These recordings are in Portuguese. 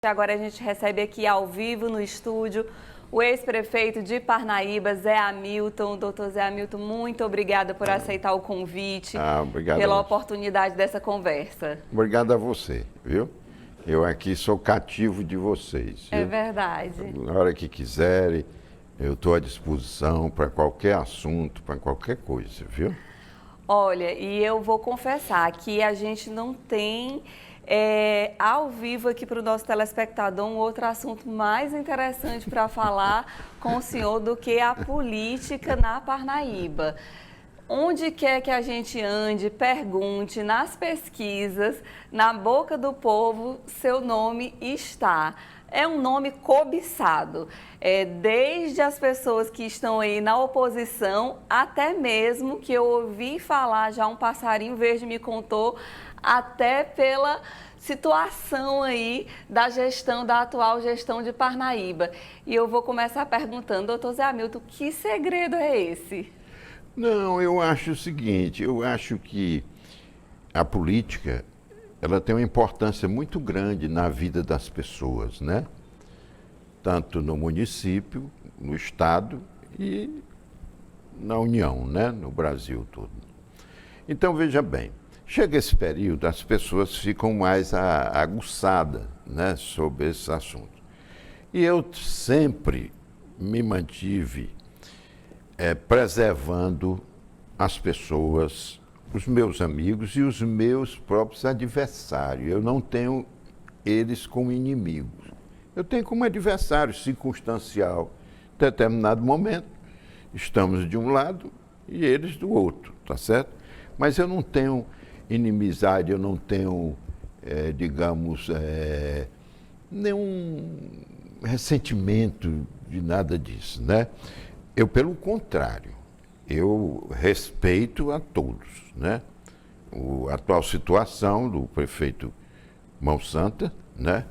Agora a gente recebe aqui ao vivo no estúdio o ex-prefeito de Parnaíba, Zé Hamilton. Doutor Zé Hamilton, muito obrigada por aceitar o convite, Obrigado pela oportunidade dessa conversa. Obrigado a você, viu? Eu aqui sou cativo de vocês. Viu? É verdade. Na hora que quiserem, eu estou à disposição para qualquer assunto, para qualquer coisa, viu? Olha, e eu vou confessar que a gente não tem ao vivo aqui para o nosso telespectador um outro assunto mais interessante para falar com o senhor do que a política na Parnaíba. Onde quer que a gente ande, pergunte, nas pesquisas, na boca do povo, seu nome está. É um nome cobiçado, desde as pessoas que estão aí na oposição, até mesmo que eu ouvi falar, já um passarinho verde me contou, até pela situação aí da gestão, da atual gestão de Parnaíba. E eu vou começar perguntando, doutor Zé Hamilton, que segredo é esse? Não, eu acho o seguinte, eu acho que a política, ela tem uma importância muito grande na vida das pessoas, né? Tanto no município, no estado e na União, né? No Brasil todo. Então, veja bem, chega esse período, as pessoas ficam mais aguçadas, né, sobre esse assunto. E eu sempre me mantive preservando as pessoas, os meus amigos e os meus próprios adversários. Eu não tenho eles como inimigos. Eu tenho como adversário circunstancial. Em determinado momento, estamos de um lado e eles do outro, tá certo? Mas eu não tenho inimizade, eu não tenho, nenhum ressentimento de nada disso, né? Eu, pelo contrário, eu respeito a todos, né? A atual situação do prefeito Mão Santa, né?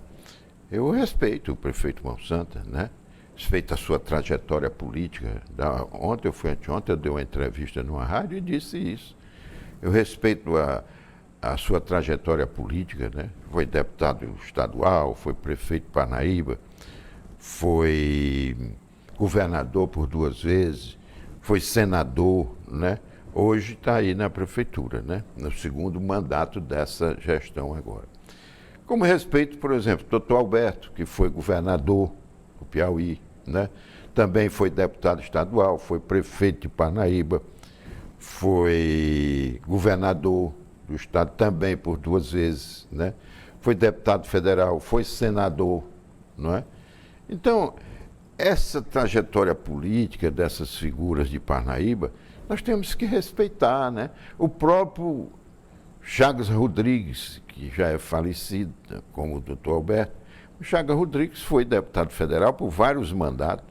Eu respeito o prefeito Mão Santa, né? Respeito a sua trajetória política. Ontem, anteontem, eu dei uma entrevista numa rádio e disse isso. Eu respeito a sua trajetória política, né? Foi deputado estadual, foi prefeito de Parnaíba, foi governador por 2 vezes, foi senador, né? Hoje está aí na prefeitura, né? No segundo mandato dessa gestão agora. Como respeito, por exemplo, o doutor Alberto, que foi governador do Piauí, né? Também foi deputado estadual, foi prefeito de Parnaíba, foi governador do estado também por 2 vezes, né? Foi deputado federal, foi senador, não é? Então, essa trajetória política dessas figuras de Parnaíba, nós temos que respeitar, né? O próprio Chagas Rodrigues, que já é falecido, como o doutor Alberto, o Chagas Rodrigues foi deputado federal por vários mandatos,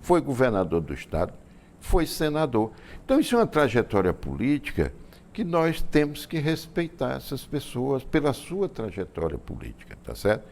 foi governador do estado, foi senador. Então, isso é uma trajetória política que nós temos que respeitar essas pessoas pela sua trajetória política, tá certo?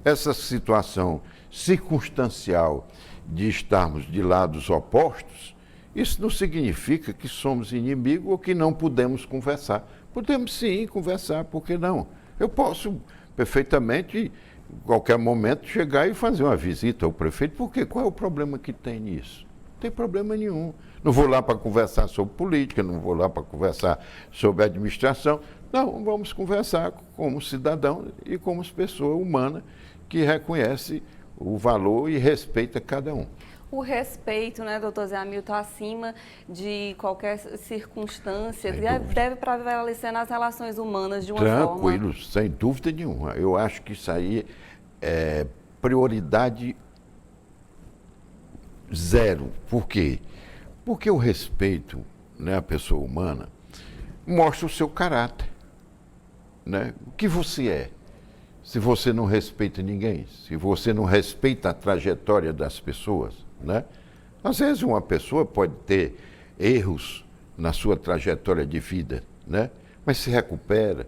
Essa situação circunstancial de estarmos de lados opostos, isso não significa que somos inimigos ou que não podemos conversar. Podemos sim conversar, por que não? Eu posso perfeitamente, em qualquer momento, chegar e fazer uma visita ao prefeito, porque qual é o problema que tem nisso? Não tem problema nenhum. Não vou lá para conversar sobre política, não vou lá para conversar sobre administração. Não, vamos conversar como cidadão e como pessoa humana que reconhece o valor e respeita cada um. O respeito, né, doutor Zé Hamilton, acima de qualquer circunstância, deve prevalecer nas relações humanas de uma forma... Tranquilo, sem dúvida nenhuma. Eu acho que isso aí é prioridade 0. Por quê? Porque o respeito, né, à pessoa humana mostra o seu caráter, né? O que você é. Se você não respeita ninguém, se você não respeita a trajetória das pessoas, né? Às vezes uma pessoa pode ter erros na sua trajetória de vida, né? Mas se recupera,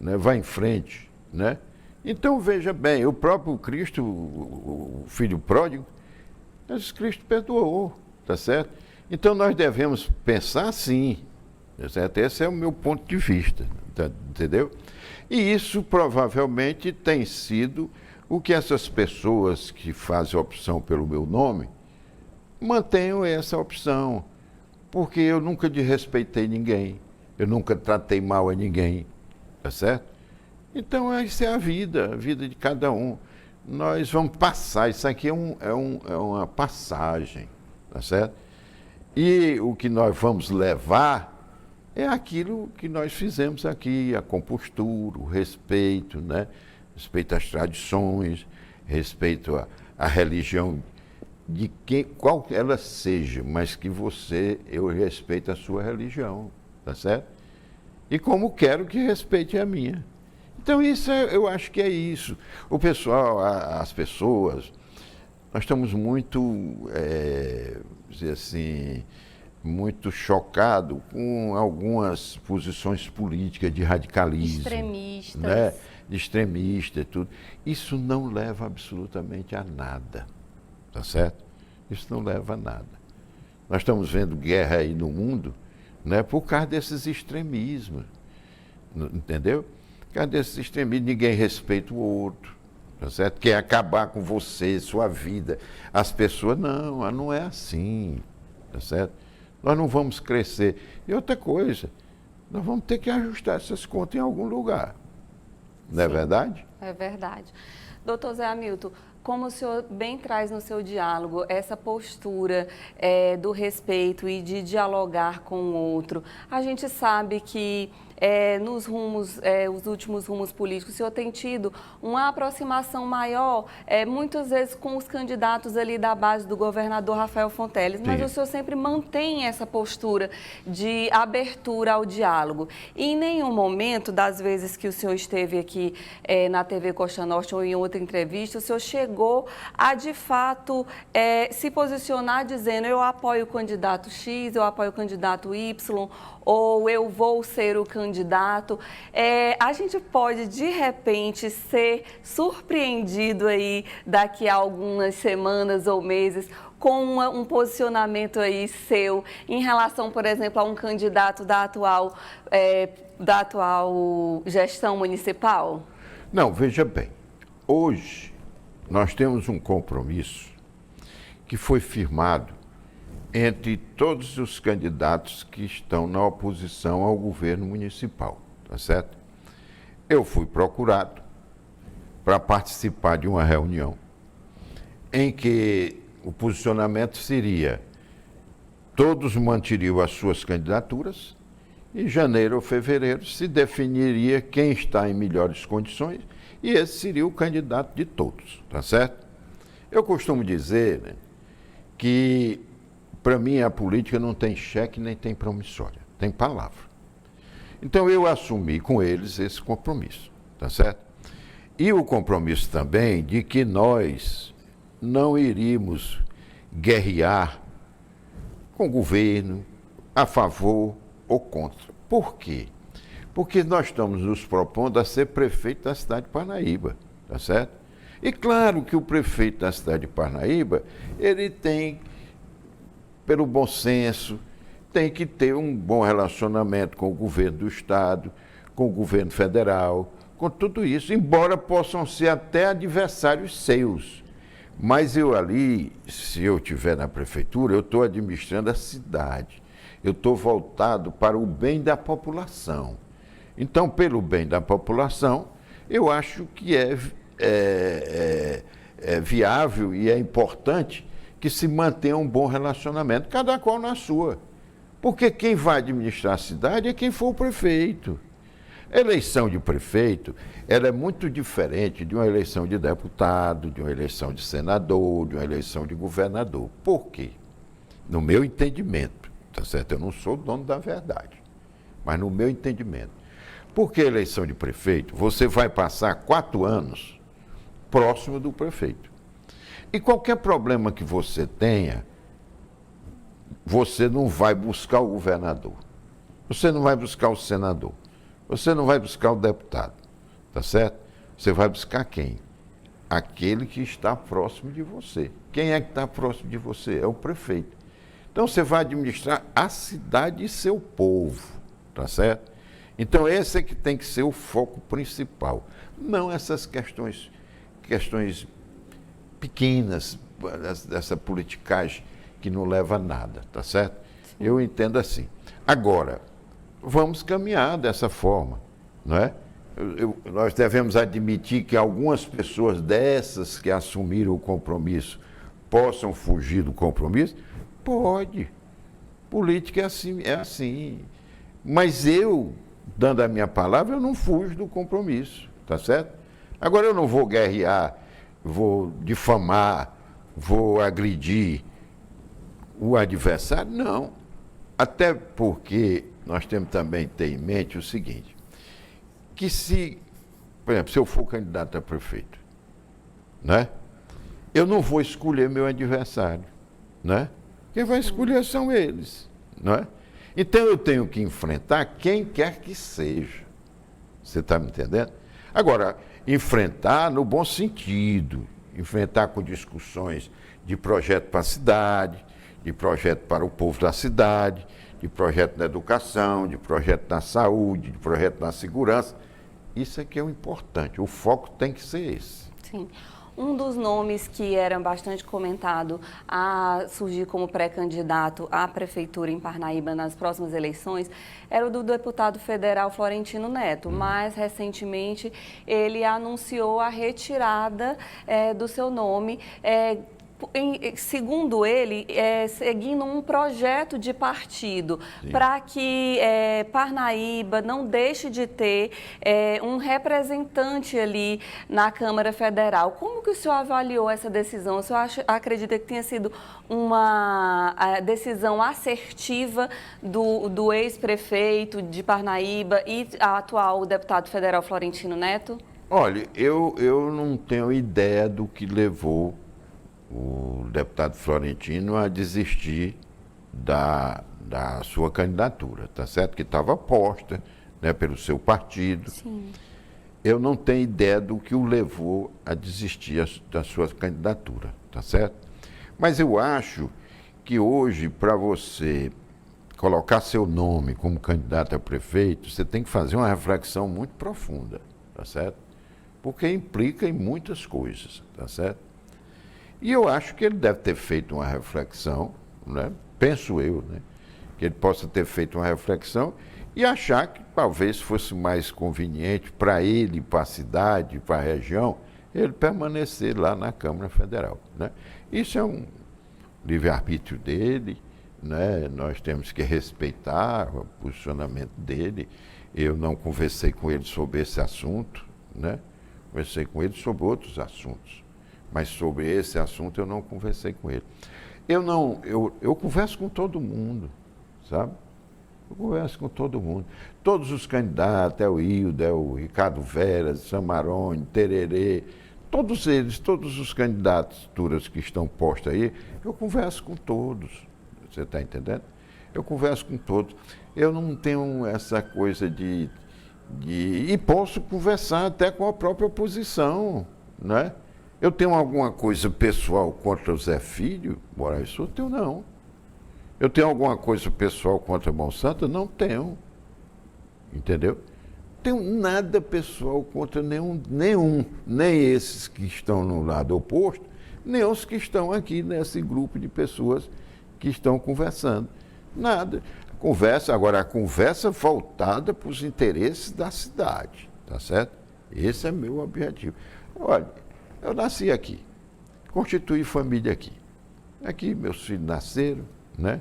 né? Vai em frente, né? Então, veja bem, o próprio Cristo, o Filho Pródigo, Jesus Cristo perdoou, tá certo? Então, nós devemos pensar assim, tá certo? Esse é o meu ponto de vista, tá? Entendeu? E isso provavelmente tem sido o que essas pessoas que fazem opção pelo meu nome mantenham essa opção, porque eu nunca desrespeitei ninguém, eu nunca tratei mal a ninguém, tá certo? Então, essa é a vida de cada um. Nós vamos passar, isso aqui é uma passagem, tá certo? E o que nós vamos levar é aquilo que nós fizemos aqui, a compostura, o respeito, né? Respeito às tradições, respeito à religião de qual ela seja, mas que eu respeito a sua religião, tá certo? E como quero que respeite a minha. Então eu acho que é isso. O pessoal, as pessoas, nós estamos muito, dizer assim, muito chocados com algumas posições políticas de radicalismo. Extremistas. Né? De extremista e tudo. Isso não leva absolutamente a nada. Tá certo? Isso não leva a nada. Nós estamos vendo guerra aí no mundo, né, por causa desses extremismos. Entendeu? Por causa desses extremismos, ninguém respeita o outro. Tá certo? Quer acabar com você, sua vida. As pessoas, não é assim. Tá certo? Nós não vamos crescer. E outra coisa, nós vamos ter que ajustar essas contas em algum lugar. Não é verdade? É verdade. Doutor Zé Hamilton, como o senhor bem traz no seu diálogo essa postura do respeito e de dialogar com o outro, a gente sabe que nos rumos, os últimos rumos políticos, o senhor tem tido uma aproximação maior, muitas vezes com os candidatos ali da base do governador Rafael Fonteles, mas Sim. o senhor sempre mantém essa postura de abertura ao diálogo. E em nenhum momento, das vezes que o senhor esteve aqui na TV Costa Norte ou em outra entrevista, o senhor chegou a, de fato, se posicionar dizendo: eu apoio o candidato X, eu apoio o candidato Y, ou eu vou ser o candidato. A gente pode, de repente, ser surpreendido aí daqui a algumas semanas ou meses com um posicionamento aí seu em relação, por exemplo, a um candidato da atual gestão municipal? Não, veja bem, hoje nós temos um compromisso que foi firmado entre todos os candidatos que estão na oposição ao governo municipal, tá certo? Eu fui procurado para participar de uma reunião em que o posicionamento seria: todos manteriam as suas candidaturas, em janeiro ou fevereiro se definiria quem está em melhores condições e esse seria o candidato de todos, tá certo? Eu costumo dizer, né, que para mim a política não tem cheque nem tem promissória, tem palavra. Então eu assumi com eles esse compromisso, tá certo? E o compromisso também de que nós não iríamos guerrear com o governo, a favor ou contra. Por quê? Porque nós estamos nos propondo a ser prefeito da cidade de Parnaíba, tá certo? E claro que o prefeito da cidade de Parnaíba, ele tem, pelo bom senso, tem que ter um bom relacionamento com o governo do estado, com o governo federal, com tudo isso, embora possam ser até adversários seus. Mas eu ali, se eu estiver na prefeitura, eu estou administrando a cidade. Eu estou voltado para o bem da população. Então, pelo bem da população, eu acho que é viável e é importante que se mantenha um bom relacionamento, cada qual na sua. Porque quem vai administrar a cidade é quem for o prefeito. A eleição de prefeito, ela é muito diferente de uma eleição de deputado, de uma eleição de senador, de uma eleição de governador. Por quê? No meu entendimento, tá certo? Eu não sou o dono da verdade, mas no meu entendimento. Porque a eleição de prefeito, você vai passar 4 anos próximo do prefeito. E qualquer problema que você tenha, você não vai buscar o governador, você não vai buscar o senador, você não vai buscar o deputado, tá certo? Você vai buscar quem? Aquele que está próximo de você. Quem é que está próximo de você? É o prefeito. Então você vai administrar a cidade e seu povo, tá certo? Então esse é que tem que ser o foco principal, não essas questões questões pequenas, dessa politicagem que não leva a nada, tá certo? Sim. Eu entendo assim. Agora, vamos caminhar dessa forma, não é? Nós devemos admitir que algumas pessoas dessas que assumiram o compromisso possam fugir do compromisso? Pode. Política é assim. Mas eu, dando a minha palavra, eu não fujo do compromisso, tá certo? Agora eu não vou guerrear, vou difamar, vou agredir o adversário, não. Até porque nós temos também que ter em mente o seguinte, que se, por exemplo, se eu for candidato a prefeito, né, eu não vou escolher meu adversário, né? Quem vai escolher são eles, não é? Então eu tenho que enfrentar quem quer que seja. Você está me entendendo? Agora, enfrentar no bom sentido, enfrentar com discussões de projeto para a cidade, de projeto para o povo da cidade, de projeto na educação, de projeto na saúde, de projeto na segurança. Isso é que é o importante, o foco tem que ser esse. Sim. Um dos nomes que era bastante comentado a surgir como pré-candidato à prefeitura em Parnaíba nas próximas eleições era o do deputado federal Florentino Neto. Mais recentemente, ele anunciou a retirada do seu nome, segundo ele, seguindo um projeto de partido para que Parnaíba não deixe de ter um representante ali na Câmara Federal. Como que o senhor avaliou essa decisão? O senhor acredita que tenha sido uma decisão assertiva do ex-prefeito de Parnaíba e atual deputado federal Florentino Neto? Olha, eu não tenho ideia do que levou o deputado Florentino a desistir da sua candidatura, tá certo? Que estava posta, né, pelo seu partido. Sim. Eu não tenho ideia do que o levou a desistir da sua candidatura, tá certo? Mas eu acho que hoje, para você colocar seu nome como candidato a prefeito, você tem que fazer uma reflexão muito profunda, tá certo? Porque implica em muitas coisas, tá certo? E eu acho que ele deve ter feito uma reflexão, né? Penso eu, né? Que ele possa ter feito uma reflexão e achar que talvez fosse mais conveniente para ele, para a cidade, para a região, ele permanecer lá na Câmara Federal, né? Isso é um livre-arbítrio dele, né? Nós temos que respeitar o posicionamento dele. Eu não conversei com ele sobre esse assunto, né? Conversei com ele sobre outros assuntos. Mas sobre esse assunto eu não conversei com ele. Eu converso com todo mundo, sabe? Eu converso com todo mundo. Todos os candidatos, é o Hilda, é o Ricardo Veras, Samarone, Tererê, todos eles, todos os candidaturas que estão postos aí, eu converso com todos. Você está entendendo? Eu converso com todos. Eu não tenho essa coisa e posso conversar até com a própria oposição, né? Eu tenho alguma coisa pessoal contra o Zé Filho, Moraes Souto? Eu não. Eu tenho alguma coisa pessoal contra Monsanto? Não tenho. Entendeu? Tenho nada pessoal contra nenhum, nem esses que estão no lado oposto, nem os que estão aqui nesse grupo de pessoas que estão conversando. Nada. Agora a conversa voltada para os interesses da cidade, tá certo? Esse é meu objetivo. Olha, eu nasci aqui, constituí família aqui. Aqui meus filhos nasceram, né?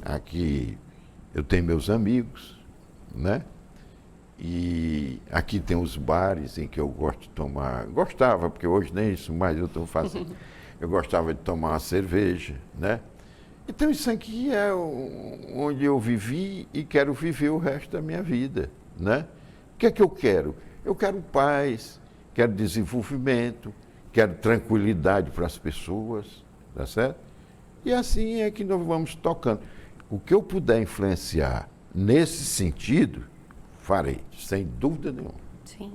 Aqui eu tenho meus amigos, né? E aqui tem os bares em que eu gosto de tomar, gostava, porque hoje nem isso mais eu estou fazendo. Eu gostava de tomar uma cerveja, né? Então isso aqui é onde eu vivi e quero viver o resto da minha vida, né? O que é que eu quero? Eu quero paz, quero desenvolvimento, quero tranquilidade para as pessoas, tá certo? E assim é que nós vamos tocando. O que eu puder influenciar nesse sentido, farei, sem dúvida nenhuma. Sim.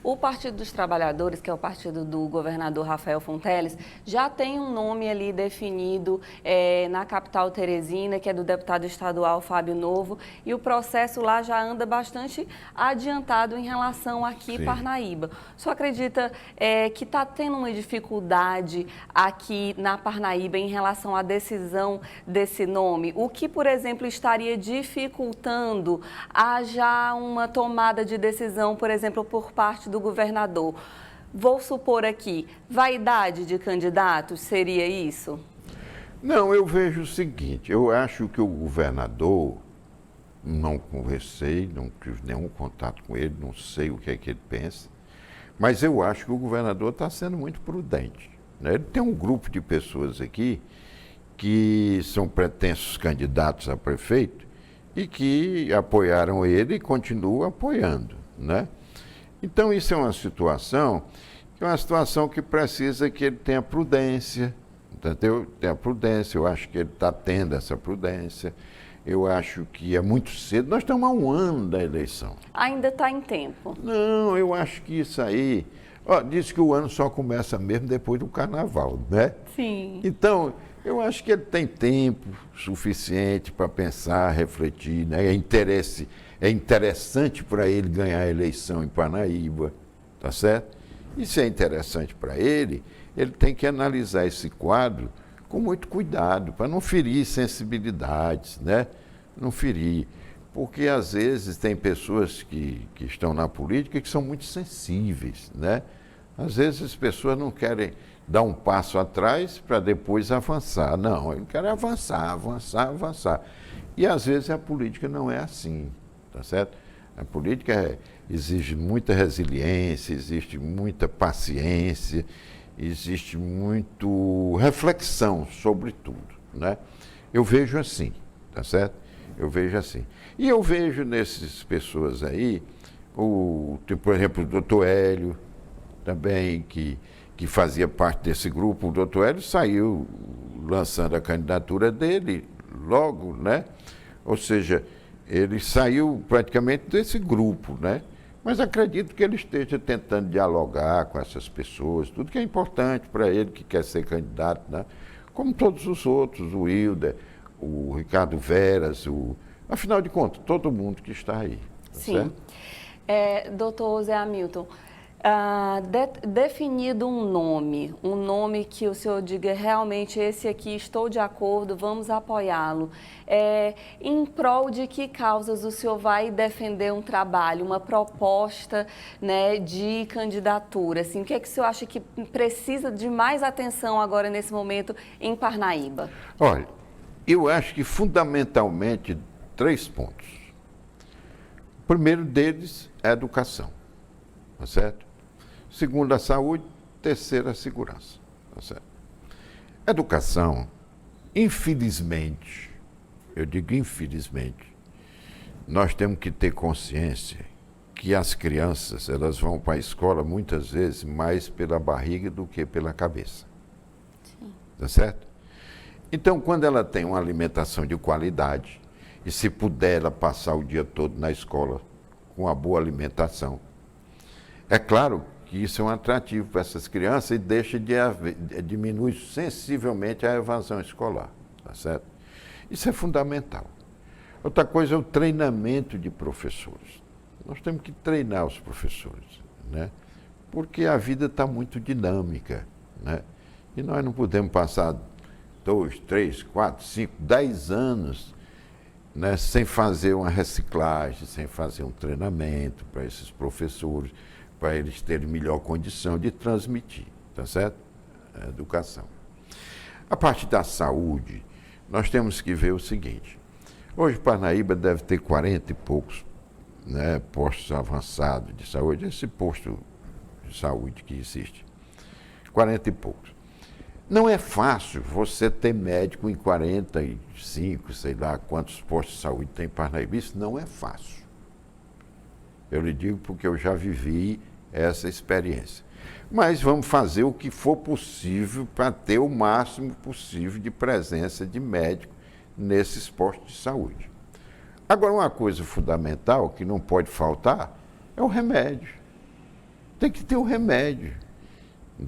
O Partido dos Trabalhadores, que é o partido do governador Rafael Fonteles, já tem um nome ali definido na capital teresina, que é do deputado estadual Fábio Novo, e o processo lá já anda bastante adiantado em relação aqui em Parnaíba. O senhor acredita que está tendo uma dificuldade aqui na Parnaíba em relação à decisão desse nome? O que, por exemplo, estaria dificultando a já uma tomada de decisão, por exemplo, por parte do governador? Vou supor aqui, vaidade de candidatos, seria isso? Não, eu vejo o seguinte, eu acho que o governador, não conversei, não tive nenhum contato com ele, não sei o que é que ele pensa, mas eu acho que o governador está sendo muito prudente, né? Ele tem um grupo de pessoas aqui que são pretensos candidatos a prefeito e que apoiaram ele e continuam apoiando, né? Então isso é uma situação que precisa que ele tenha prudência, entendeu? Tenha prudência, eu acho que ele está tendo essa prudência. Eu acho que é muito cedo, nós estamos há um ano da eleição. Ainda está em tempo. Não, eu acho que isso aí... diz que o ano só começa mesmo depois do carnaval, né? Sim. Então, eu acho que ele tem tempo suficiente para pensar, refletir, né? É interessante para ele ganhar a eleição em Parnaíba, tá certo? E se é interessante para ele tem que analisar esse quadro com muito cuidado, para não ferir sensibilidades, né? Não ferir. Porque, às vezes, tem pessoas que estão na política que são muito sensíveis, né? Às vezes, as pessoas não querem dar um passo atrás para depois avançar. Não, eles querem avançar, avançar, avançar. E, às vezes, a política não é assim, tá certo? A política exige muita resiliência, existe muita paciência, existe muito reflexão sobre tudo, né? Eu vejo assim, tá certo? Eu vejo assim. E eu vejo nessas pessoas aí, por exemplo, o doutor Hélio, também, que fazia parte desse grupo. O doutor Hélio saiu lançando a candidatura dele logo, né? Ou seja, ele saiu praticamente desse grupo, né? Mas acredito que ele esteja tentando dialogar com essas pessoas, tudo que é importante para ele que quer ser candidato, né? Como todos os outros, o Hilder, o Ricardo Veras, afinal de contas, todo mundo que está aí. Tá Sim. Doutor Zé Hamilton, definido um nome que o senhor diga realmente esse aqui, estou de acordo, vamos apoiá-lo. Em prol de que causas o senhor vai defender um trabalho, uma proposta, né, de candidatura? Assim, o que é que o senhor acha que precisa de mais atenção agora nesse momento em Parnaíba? Olha, eu acho que fundamentalmente 3 pontos. O primeiro deles é a educação, tá certo? Segundo, a saúde. Terceiro, a segurança, tá certo? Educação, infelizmente, eu digo infelizmente, nós temos que ter consciência que as crianças, elas vão para a escola muitas vezes mais pela barriga do que pela cabeça. Sim. Tá certo? Então, quando ela tem uma alimentação de qualidade, e se puder ela passar o dia todo na escola com uma boa alimentação, é claro que isso é um atrativo para essas crianças e diminui sensivelmente a evasão escolar, tá certo? Isso é fundamental. Outra coisa é o treinamento de professores. Nós temos que treinar os professores, né? Porque a vida está muito dinâmica, né? E nós não podemos passar 2, 3, 4, 5, 10 anos, né, sem fazer uma reciclagem, sem fazer um treinamento para esses professores, para eles terem melhor condição de transmitir, tá certo? A educação. A parte da saúde, nós temos que ver o seguinte. Hoje, Parnaíba deve ter 40 e poucos, né, postos avançados de saúde, esse posto de saúde que existe. 40 e poucos. Não é fácil você ter médico em 45, sei lá quantos postos de saúde tem em Parnaíba. Isso não é fácil. Eu lhe digo porque eu já vivi essa experiência. Mas vamos fazer o que for possível para ter o máximo possível de presença de médico nesses postos de saúde. Agora, uma coisa fundamental que não pode faltar é o remédio. tem que ter o remédio,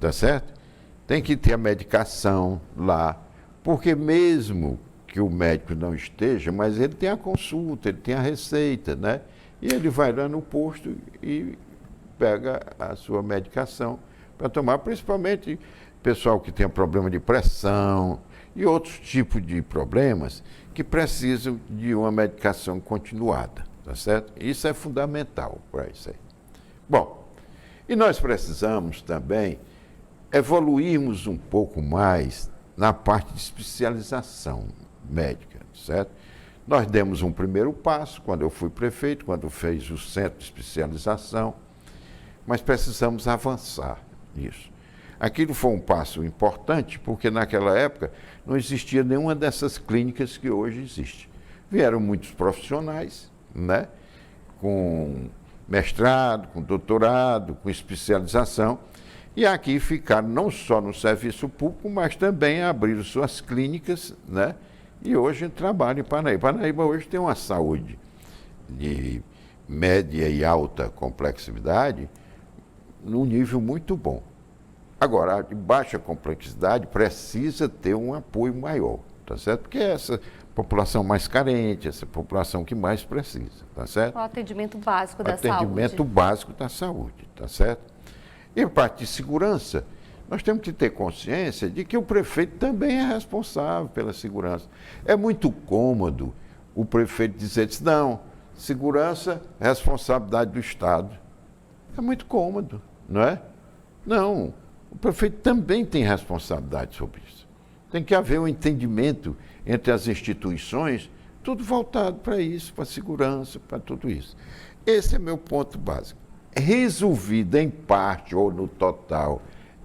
tá certo? Tem que ter a medicação lá, porque mesmo que o médico não esteja, mas ele tem a consulta, ele tem a receita, né? E ele vai lá no posto e pega a sua medicação para tomar, principalmente pessoal que tem problema de pressão e outros tipos de problemas que precisam de uma medicação continuada, tá certo? Isso é fundamental para isso aí. Bom, e nós precisamos também evoluirmos um pouco mais na parte de especialização médica, certo? Nós demos um primeiro passo quando eu fui prefeito, quando fez o centro de especialização, mas precisamos avançar nisso. Aquilo foi um passo importante, porque naquela época não existia nenhuma dessas clínicas que hoje existe. Vieram muitos profissionais, né, com mestrado, com doutorado, com especialização, e aqui ficaram não só no serviço público, mas também abriram suas clínicas, né, e hoje trabalham em Parnaíba. Parnaíba hoje tem uma saúde de média e alta complexidade num nível muito bom. Agora, a de baixa complexidade precisa ter um apoio maior, tá certo? Porque é essa população mais carente, essa população que mais precisa, tá certo? O atendimento básico da saúde. Atendimento básico da saúde, tá certo? E a parte de segurança, nós temos que ter consciência de que o prefeito também é responsável pela segurança. É muito cômodo o prefeito dizer, não, segurança é responsabilidade do Estado. É muito cômodo, não é? Não, o prefeito também tem responsabilidade sobre isso. Tem que haver um entendimento entre as instituições, tudo voltado para isso, para a segurança, para tudo isso. Esse é meu ponto básico. Resolvido em parte ou no total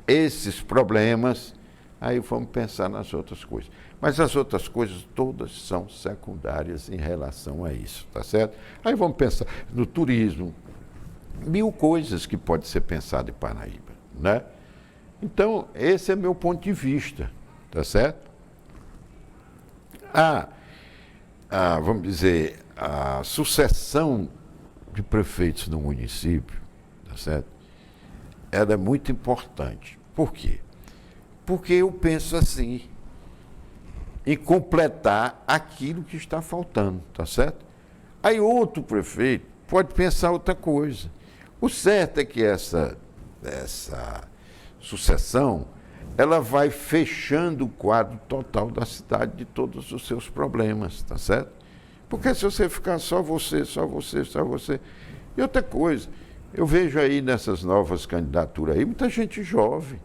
esses problemas, aí vamos pensar nas outras coisas. Mas as outras coisas todas são secundárias em relação a isso, tá certo? Aí vamos pensar no turismo, 1000 coisas que pode ser pensado em Parnaíba, né? Então, esse é meu ponto de vista, tá certo? Vamos dizer, a sucessão de prefeitos no município, tá certo? Ela é muito importante. Por quê? Porque eu penso assim, em completar aquilo que está faltando, tá certo? Aí outro prefeito pode pensar outra coisa. O certo é que essa sucessão, ela vai fechando o quadro total da cidade de todos os seus problemas, tá certo? Porque se você ficar só você, só você, só você... E outra coisa, eu vejo aí nessas novas candidaturas aí, muita gente jovem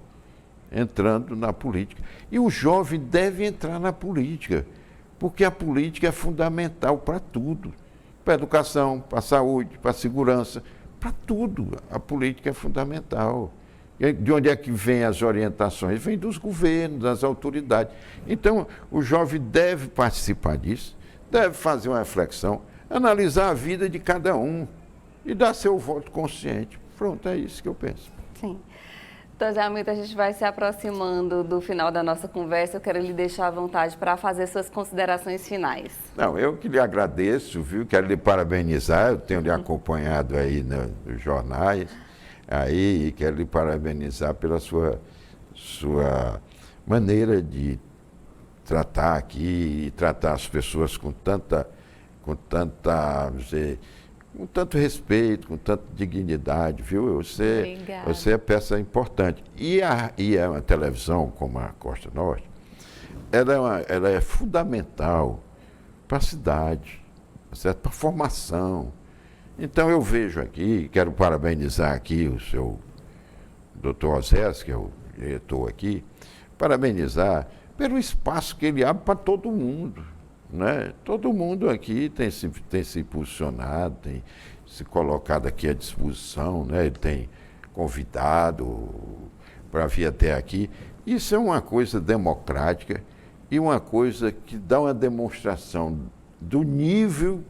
entrando na política. E o jovem deve entrar na política, porque a política é fundamental para tudo. Para a educação, para a saúde, para a segurança, para tudo. A política é fundamental. De onde é que vêm as orientações? Vem dos governos, das autoridades. Então, o jovem deve participar disso, deve fazer uma reflexão, analisar a vida de cada um e dar seu voto consciente. Pronto, é isso que eu penso. Sim. Então, Zé Hamilton, a gente vai se aproximando do final da nossa conversa. Eu quero lhe deixar à vontade para fazer suas considerações finais. Não, eu que lhe agradeço, viu? Quero lhe parabenizar, eu tenho lhe acompanhado aí nos jornais. Aí quero lhe parabenizar pela sua maneira de tratar aqui e tratar as pessoas com tanto respeito, com tanta dignidade, viu? Você é peça importante. E a televisão, como a Costa Norte, ela é fundamental para a cidade, certo? Para a formação. Então eu vejo aqui, quero parabenizar aqui o seu doutor Osés, que é o diretor aqui, parabenizar pelo espaço que ele abre para todo mundo, né? Todo mundo aqui tem se posicionado, tem se colocado aqui à disposição, né? Ele tem convidado para vir até aqui. Isso é uma coisa democrática e uma coisa que dá uma demonstração do nível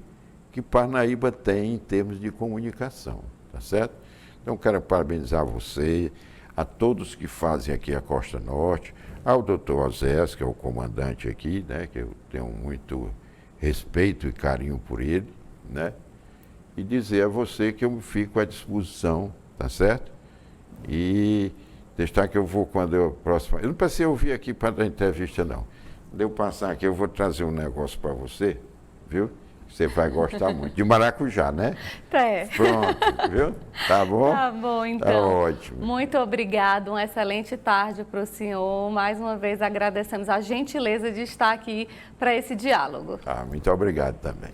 que Parnaíba tem em termos de comunicação, tá certo? Então, quero parabenizar você, a todos que fazem aqui a Costa Norte, ao doutor Osés, que é o comandante aqui, né, que eu tenho muito respeito e carinho por ele, né, e dizer a você que eu fico à disposição, tá certo? E deixar que eu vou quando eu próximo. Eu não precisei ouvir aqui para dar entrevista, não. Quando eu passar aqui, eu vou trazer um negócio para você, viu? Você vai gostar muito. De maracujá, né? É. Pronto, viu? Tá bom? Tá bom, então. Tá ótimo. Muito obrigado, uma excelente tarde para o senhor. Mais uma vez agradecemos a gentileza de estar aqui para esse diálogo. Muito obrigado também.